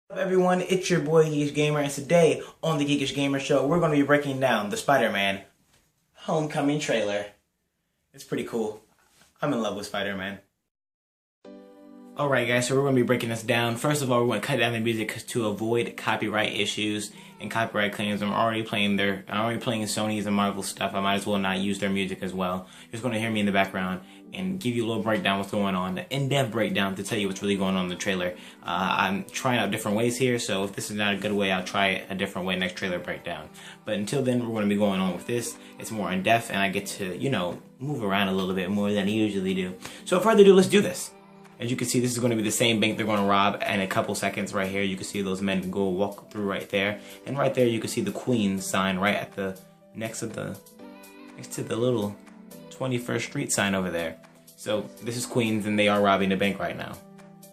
What's up everyone, it's your boy Geekish Gamer, and today on the Geekish Gamer Show we're going to be breaking down the Spider-Man Homecoming trailer. It's pretty cool. I'm in love with Spider-Man. Alright guys, so we're going to be breaking this down. First of all, we're going to cut down the music to avoid copyright issues and copyright claims. I'm already playing Sony's and Marvel stuff. I might as well not use their music as well. You're just going to hear me in the background and give you a little breakdown what's going on, an in-depth breakdown to tell you what's really going on in the trailer. I'm trying out different ways here, so if this is not a good way, I'll try a different way next trailer breakdown. But until then, we're going to be going on with this. It's more in-depth, and I get to, you know, move around a little bit more than I usually do. So without further ado, let's do this. As you can see, this is going to be the same bank they're going to rob in a couple seconds. Right here, you can see those men go walk through right there, and right there you can see the Queen sign right at the next to the little 21st Street sign over there. So this is Queens, and they are robbing the bank right now.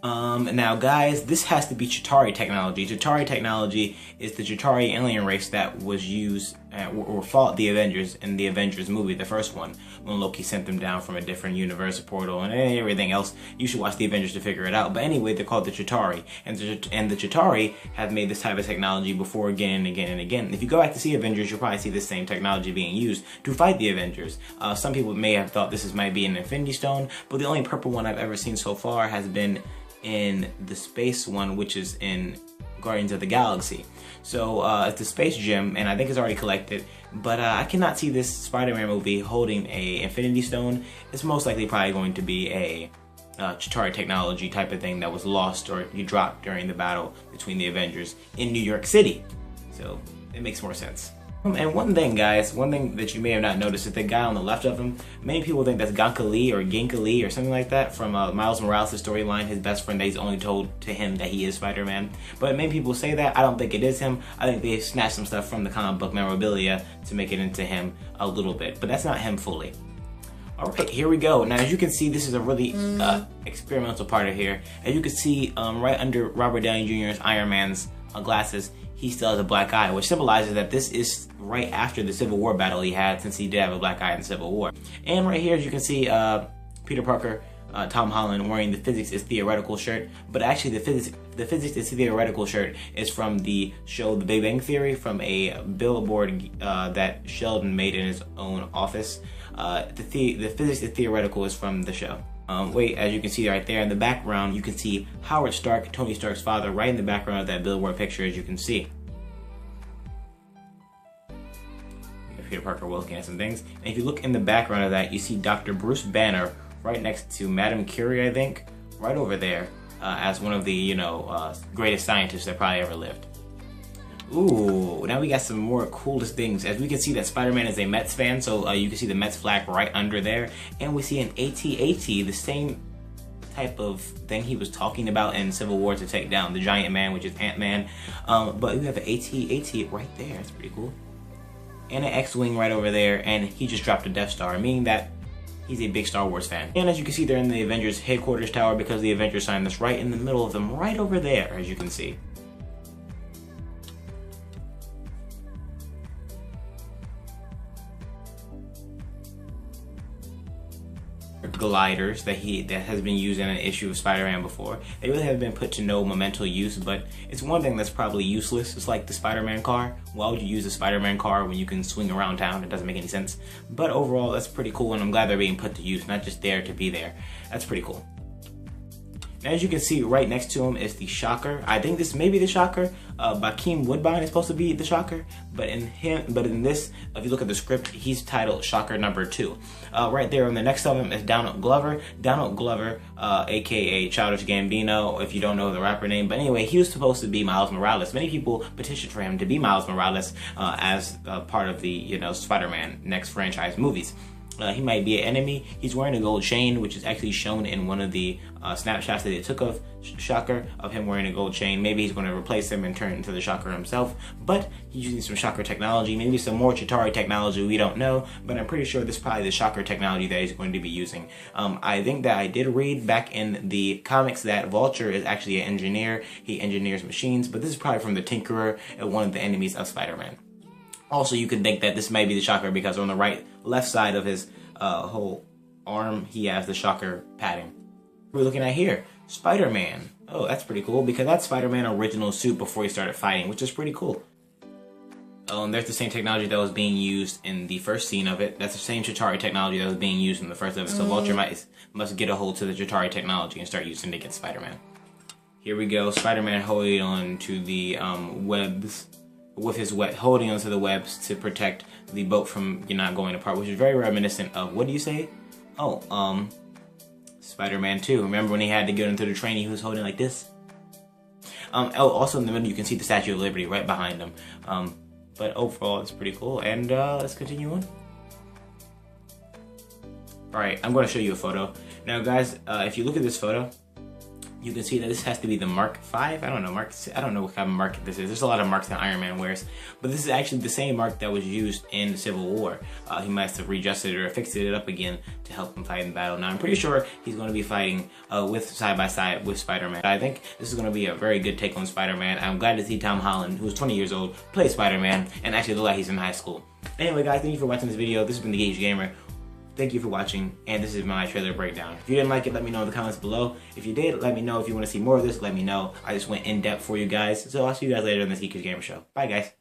Now guys, this has to be Chitauri technology. Chitauri technology is the Chitauri alien race that was used or fought the Avengers in the Avengers movie, the first one, when Loki sent them down from a different universe portal and everything else. You should watch the Avengers to figure it out. But anyway, they're called the Chitauri, and the Chitauri have made this type of technology before again and again and again. If you go back to see Avengers, you'll probably see this same technology being used to fight the Avengers. Some people may have thought this might be an Infinity Stone, but the only purple one I've ever seen so far has been in the space one, which is in Guardians of the Galaxy. So it's the space gem, and I think it's already collected, but I cannot see this Spider-Man movie holding a Infinity Stone. It's most likely probably going to be a Chitauri technology type of thing that was lost or you dropped during the battle between the Avengers in New York City. So it makes more sense. And one thing, guys, one thing that you may have not noticed is the guy on the left of him. Many people think that's Ganka Lee or Genka Lee or something like that from Miles Morales' storyline, his best friend that he's only told to him that he is Spider-Man. But many people say that. I don't think it is him. I think they snatched some stuff from the comic book memorabilia to make it into him a little bit. But that's not him fully. Alright, here we go. Now, as you can see, this is a really experimental part of here. As you can see, right under Robert Downey Jr.'s Iron Man's glasses, he still has a black eye, which symbolizes that this is right after the Civil War battle he had, since he did have a black eye in the Civil War. And right here, as you can see, Peter Parker, Tom Holland, wearing the Physics is Theoretical shirt, but actually the Physics is Theoretical shirt is from the show The Big Bang Theory, from a billboard that Sheldon made in his own office. The Physics is Theoretical is from the show. As you can see right there in the background, you can see Howard Stark, Tony Stark's father, right in the background of that billboard picture, as you can see. Peter Parker looking at some things. And if you look in the background of that, you see Dr. Bruce Banner right next to Madame Curie, I think, right over there, as one of the, you know, greatest scientists that probably ever lived. Ooh, now we got some more coolest things. As we can see that Spider-Man is a Mets fan, so you can see the Mets flag right under there. And we see an AT-AT, the same type of thing he was talking about in Civil War to take down the Giant Man, which is Ant-Man. But we have an AT-AT right there. That's pretty cool. And an X-Wing right over there, and he just dropped a Death Star, meaning that he's a big Star Wars fan. And as you can see, they're in the Avengers headquarters tower because the Avengers sign that's right in the middle of them, right over there, as you can see. Gliders that has been used in an issue of Spider-Man before. They really haven't been put to no monumental use, but it's one thing that's probably useless. It's like the Spider-Man car. Why would you use a Spider-Man car when you can swing around town? It doesn't make any sense. But overall, that's pretty cool, and I'm glad they're being put to use, not just there to be there. That's pretty cool. Now, as you can see, right next to him is the Shocker. I think this may be the Shocker. Bakeem Woodbine is supposed to be the Shocker, but in this, if you look at the script, he's titled Shocker number 2. Right there on the next of him is Donald Glover. Donald Glover, aka Childish Gambino, if you don't know the rapper name. But anyway, he was supposed to be Miles Morales. Many people petitioned for him to be Miles Morales as part of the, you know, Spider-Man next franchise movies. He might be an enemy. He's wearing a gold chain, which is actually shown in one of the snapshots that they took of Shocker, of him wearing a gold chain. Maybe he's going to replace him and turn into the Shocker himself, but he's using some Shocker technology, maybe some more Chitauri technology, we don't know, but I'm pretty sure this is probably the Shocker technology that he's going to be using. I think that I did read back in the comics that Vulture is actually an engineer. He engineers machines, but this is probably from the Tinkerer and one of the enemies of Spider-Man. Also, you could think that this might be the Shocker because on the left side of his whole arm, he has the Shocker padding. We're looking at here, Spider-Man Oh, that's pretty cool because that's Spider-Man original suit before he started fighting, which is pretty cool. Oh, and there's the same technology that was being used in the first scene of it. That's the same Chitauri technology that was being used in the first of it. So Vulture must get a hold to the Chitauri technology and start using it against Spider-Man. Here we go, Spider-Man holding on to the webs, with his holding onto the webs to protect the boat from not going apart, which is very reminiscent of, what do you say? Oh, Spider-Man 2. Remember when he had to get into the train, he was holding like this? Oh, also in the middle you can see the Statue of Liberty right behind him. But overall it's pretty cool, and let's continue on. Alright, I'm going to show you a photo. Now guys, if you look at this photo, you can see that this has to be the Mark V. I don't know what kind of mark this is. There's a lot of marks that Iron Man wears, but this is actually the same mark that was used in Civil War. He might have readjusted it or fixed it up again to help him fight in battle. Now I'm pretty sure he's going to be fighting side by side with Spider-Man. I think this is going to be a very good take on Spider-Man. I'm glad to see Tom Holland, who's 20 years old, play Spider-Man and actually look like he's in high school. Anyway guys, thank you for watching this video. This has been The Gage Gamer. Thank you for watching, and this is my trailer breakdown. If you didn't like it, let me know in the comments below. If you did, let me know. If you want to see more of this, let me know. I just went in depth for you guys. So I'll see you guys later on this Gage Gamer show. Bye guys.